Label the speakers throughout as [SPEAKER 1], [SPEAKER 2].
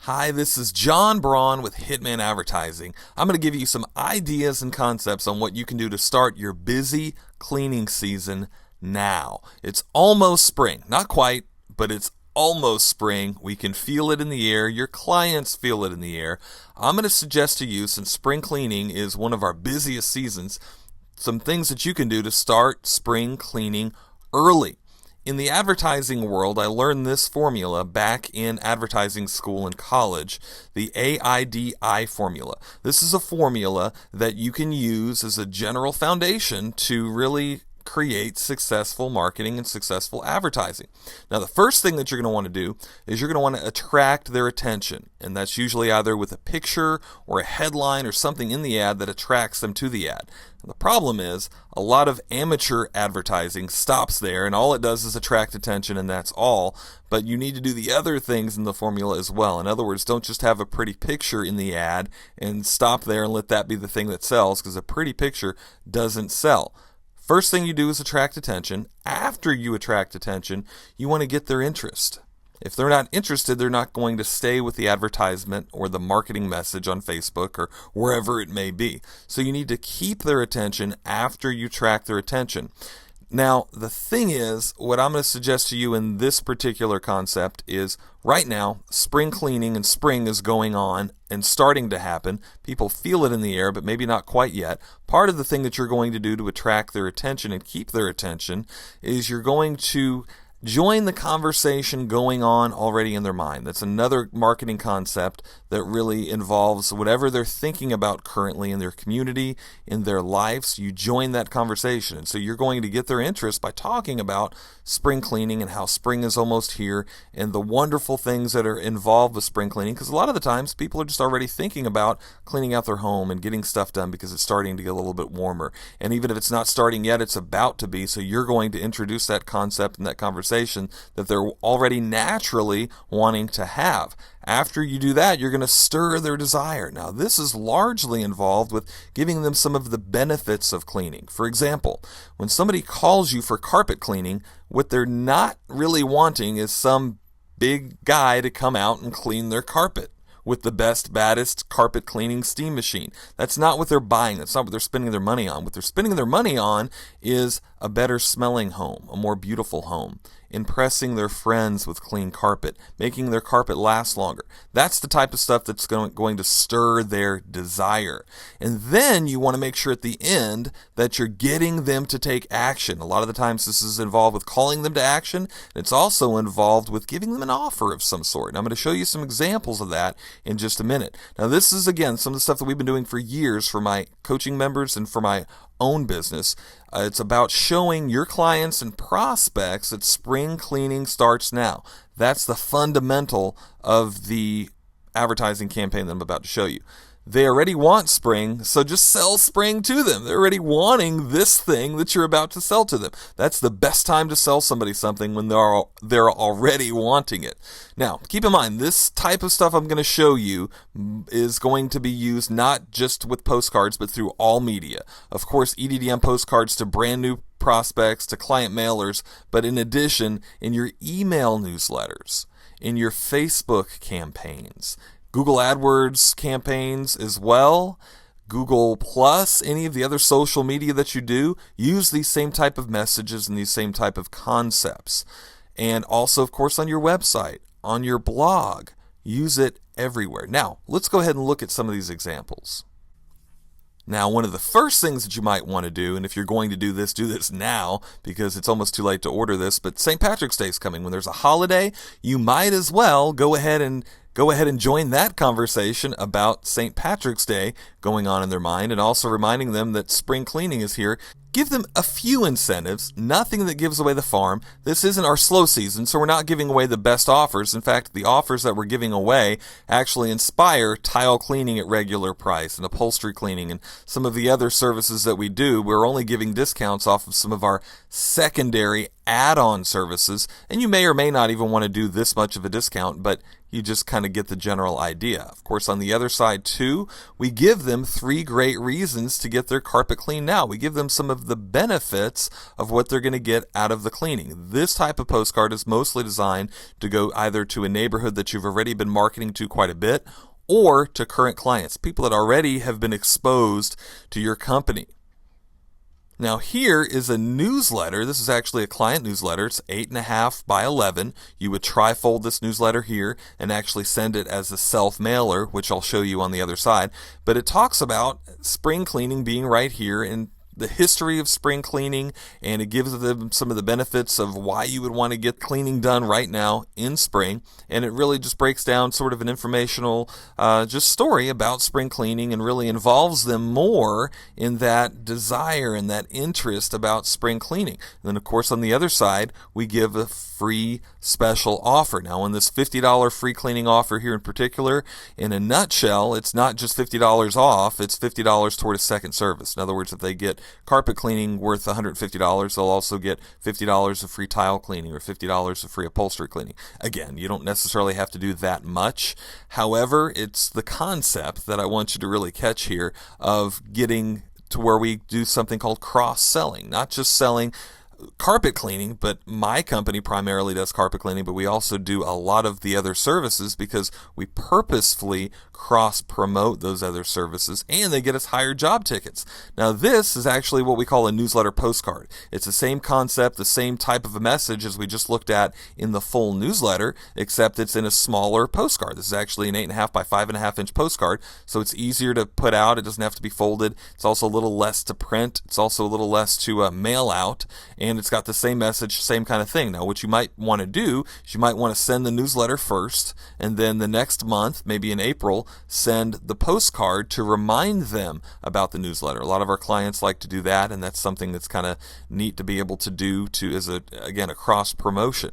[SPEAKER 1] Hi, this is John Braun with Hitman Advertising. I'm going to give you some ideas and concepts on what you can do to start your busy cleaning season now. It's almost spring. Not quite, but it's almost spring. We can feel it in the air. Your clients feel it in the air. I'm going to suggest to you, since spring cleaning is one of our busiest seasons, some things that you can do to start spring cleaning early. In the advertising world, I learned this formula back in advertising school and college, the AIDI formula. This is a formula that you can use as a general foundation to really create successful marketing and successful advertising. Now, the first thing that you're going to want to do is you're going to want to attract their attention, and that's usually either with a picture or a headline or something in the ad that attracts them to the ad. And the problem is a lot of amateur advertising stops there, and all it does is attract attention, and that's all. But you need to do the other things in the formula as well. In other words, don't just have a pretty picture in the ad and stop there and let that be the thing that sells, because a pretty picture doesn't sell. First thing you do is attract attention. After you attract attention, you want to get their interest. If they're not interested, they're not going to stay with the advertisement or the marketing message on Facebook or wherever it may be. So you need to keep their attention after you attract their attention. Now, the thing is, what I'm going to suggest to you in this particular concept is right now, spring cleaning and spring is going on and starting to happen. People feel it in the air, but maybe not quite yet. Part of the thing that you're going to do to attract their attention and keep their attention is you're going to join the conversation going on already in their mind. That's another marketing concept that really involves whatever they're thinking about currently in their community, in their lives. You join that conversation. And so you're going to get their interest by talking about spring cleaning and how spring is almost here and the wonderful things that are involved with spring cleaning. Because a lot of the times people are just already thinking about cleaning out their home and getting stuff done because it's starting to get a little bit warmer. And even if it's not starting yet, it's about to be. So you're going to introduce that concept and that conversation that they're already naturally wanting to have. After you do that, you're going to stir their desire. Now, this is largely involved with giving them some of the benefits of cleaning. For example, when somebody calls you for carpet cleaning, what they're not really wanting is some big guy to come out and clean their carpet with the best, baddest carpet cleaning steam machine. That's not what they're buying. That's not what they're spending their money on. What they're spending their money on is a better smelling home, a more beautiful home, impressing their friends with clean carpet, making their carpet last longer. That's the type of stuff that's going to stir their desire. And then you want to make sure at the end that you're getting them to take action. A lot of the times this is involved with calling them to action. It's also involved with giving them an offer of some sort. And I'm going to show you some examples of that in just a minute. Now, this is, again, some of the stuff that we've been doing for years for my coaching members and for my own business. It's about showing your clients and prospects that spring cleaning starts now. That's the fundamental of the advertising campaign that I'm about to show you. They already want spring, so just sell spring to them. They're already wanting this thing that you're about to sell to them. That's the best time to sell somebody something, when they're already wanting it. Now, keep in mind, this type of stuff I'm going to show you is going to be used not just with postcards, but through all media. Of course, EDDM postcards to brand new prospects, to client mailers, but in addition, in your email newsletters, in your Facebook campaigns, Google AdWords campaigns as well, Google Plus, any of the other social media that you do, use these same type of messages and these same type of concepts. And also, of course, on your website, on your blog, use it everywhere. Now, let's go ahead and look at some of these examples. Now, one of the first things that you might want to do, and if you're going to do this now, because it's almost too late to order this, but St. Patrick's Day is coming. When there's a holiday, you might as well go ahead and join that conversation about St. Patrick's Day going on in their mind, and also reminding them that spring cleaning is here. Give them a few incentives, nothing that gives away the farm. This isn't our slow season, so we're not giving away the best offers. In fact, the offers that we're giving away actually inspire tile cleaning at regular price and upholstery cleaning and some of the other services that we do. We're only giving discounts off of some of our secondary add-on services, and you may or may not even want to do this much of a discount, but you just kind of get the general idea. Of course, on the other side too, we give them them 3 great reasons to get their carpet cleaned now. We give them some of the benefits of what they're going to get out of the cleaning. This type of postcard is mostly designed to go either to a neighborhood that you've already been marketing to quite a bit, or to current clients, people that already have been exposed to your company. Now here is a newsletter. This is actually a client newsletter. It's 8.5 by 11. You would trifold this newsletter here and actually send it as a self-mailer, which I'll show you on the other side. But it talks about spring cleaning being right here and the history of spring cleaning, and it gives them some of the benefits of why you would want to get cleaning done right now in spring. And it really just breaks down sort of an informational just story about spring cleaning and really involves them more in that desire and that interest about spring cleaning. And then of course on the other side we give a free special offer. Now on this $50 free cleaning offer here in particular, in a nutshell, it's not just $50 off, it's $50 toward a second service. In other words, if they get carpet cleaning worth $150, they'll also get $50 of free tile cleaning or $50 of free upholstery cleaning. Again, you don't necessarily have to do that much. However, it's the concept that I want you to really catch here of getting to where we do something called cross-selling, not just selling carpet cleaning, but my company primarily does carpet cleaning, but we also do a lot of the other services because we purposefully cross-promote those other services, and they get us higher job tickets. Now this is actually what we call a newsletter postcard. It's the same concept, the same type of a message as we just looked at in the full newsletter, except it's in a smaller postcard. This is actually an 8.5 by 5.5 inch postcard, so it's easier to put out. It doesn't have to be folded. It's also a little less to print. It's also a little less to mail out, and it's got the same message, same kind of thing. Now what you might want to do is you might want to send the newsletter first, and then the next month, maybe in April, send the postcard to remind them about the newsletter. A lot of our clients like to do that, and that's something that's kind of neat to be able to do as a cross promotion.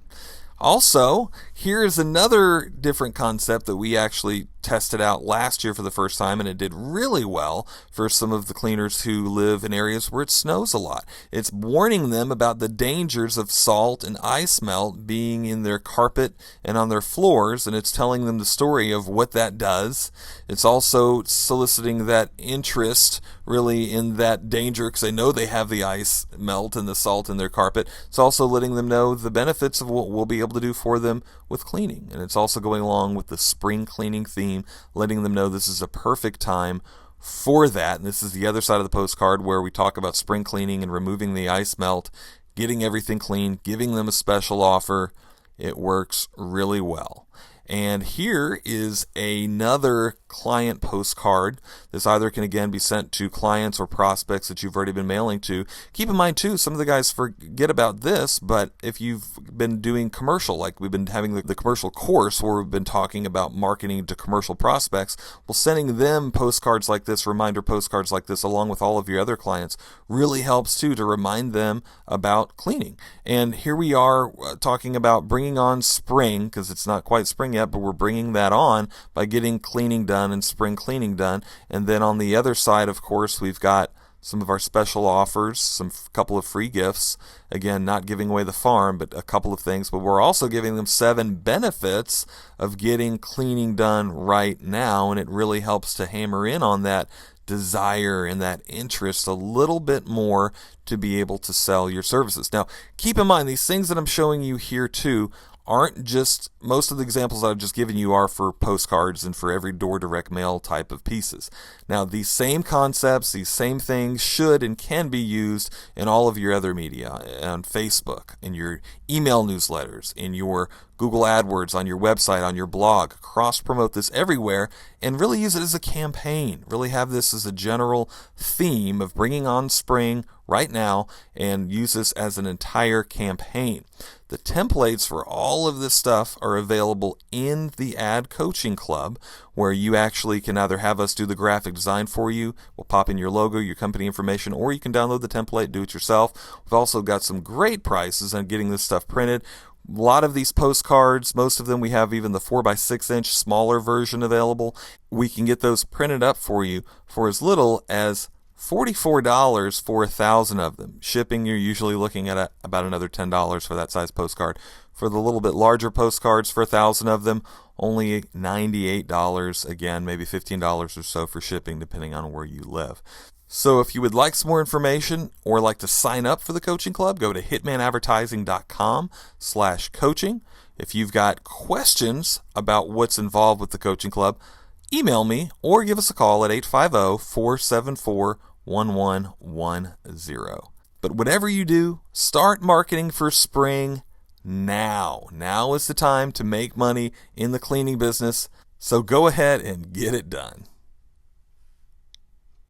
[SPEAKER 1] Also, here's another different concept that we actually tested out last year for the first time, and it did really well for some of the cleaners who live in areas where it snows a lot. It's warning them about the dangers of salt and ice melt being in their carpet and on their floors, and it's telling them the story of what that does. It's also soliciting that interest really in that danger because they know they have the ice melt and the salt in their carpet. It's also letting them know the benefits of what we'll be able to do for them with cleaning, and it's also going along with the spring cleaning theme, letting them know this is a perfect time for that. And this is the other side of the postcard where we talk about spring cleaning and removing the ice melt, getting everything clean, giving them a special offer. It works really well. And here is another client postcard. This either can again be sent to clients or prospects that you've already been mailing to. Keep in mind too, some of the guys forget about this, but if you've been doing commercial, like we've been having the commercial course where we've been talking about marketing to commercial prospects, well, sending them postcards like this, reminder postcards like this, along with all of your other clients, really helps too to remind them about cleaning. And here we are talking about bringing on spring, because it's not quite spring yet, but we're bringing that on by getting cleaning done and spring cleaning done. And then on the other side, of course, we've got some of our special offers, some couple of free gifts. Again, not giving away the farm, but a couple of things. But we're also giving them 7 benefits of getting cleaning done right now, and it really helps to hammer in on that desire and that interest a little bit more to be able to sell your services. Now, keep in mind, these things that I'm showing you here too aren't just, most of the examples I've just given you are for postcards and for every door direct mail type of pieces. Now, these same concepts, these same things should and can be used in all of your other media, on Facebook, in your email newsletters, in your Google AdWords, on your website, on your blog. Cross-promote this everywhere and really use it as a campaign. Really have this as a general theme of bringing on spring right now and use this as an entire campaign. The templates for all of this stuff are available in the Ad Coaching Club, where you actually can either have us do the graphic design for you. We'll pop in your logo, your company information, or you can download the template, do it yourself. We've also got some great prices on getting this stuff printed. A lot of these postcards, most of them we have even the 4x6 inch smaller version available. We can get those printed up for you for as little as $44 for 1,000 of them. Shipping, you're usually looking at about another $10 for that size postcard. For the little bit larger postcards, for 1,000 of them, only $98. Again, maybe $15 or so for shipping, depending on where you live. So if you would like some more information or like to sign up for the coaching club, go to hitmanadvertising.com/coaching. If you've got questions about what's involved with the coaching club, email me or give us a call at 850-474-1110. But whatever you do, start marketing for spring now. Now is the time to make money in the cleaning business. So go ahead and get it done.